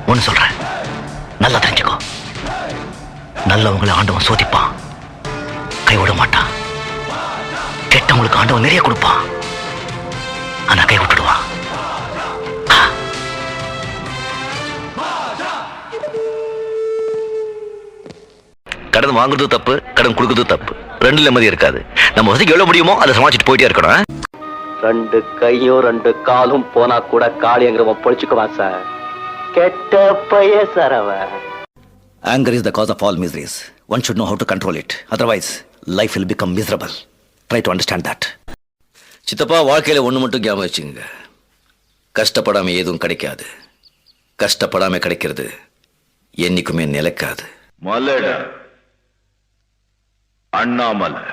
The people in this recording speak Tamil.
ஒன்னு சொல்றேன், நல்லா தெரிஞ்சுக்கோ. நல்லவங்களை ஆண்டவன் சோதிப்பான், கைவிட மாட்டான். கெட்டவங்களுக்கு ஆண்டவன் நிறைய கொடுப்பான், ஆனா கை விட்டுடுவான். கடன் வாங்குறது தப்பு, கடன் கொடுக்குறது தப்பு. ரெண்டு நிம்மதி இருக்காது. நம்ம வசதிக்கு எவ்வளவு முடியுமோ அதை சமாளிச்சுட்டு போயிட்டே இருக்கணும். ரெண்டு கையும் ரெண்டு காலும் போனா கூட காளியங்கிறவன் பொழிச்சுக்குவான் சார். கெட்ட பைய சார் அவன். Anger is the cause of all miseries. One should know how to control it. Otherwise, life will become miserable. Try to understand that. சித்தப்பா, வாழ்க்கையில ஒண்ணு மட்டும் ஞாபகம் வச்சுங்க. கஷ்டப்படாம எதுவும் கிடைக்காது. கஷ்டப்படாம கிடைக்கிறது என்னைக்குமே நிலைக்காது. மலடா அண்ணாமலை.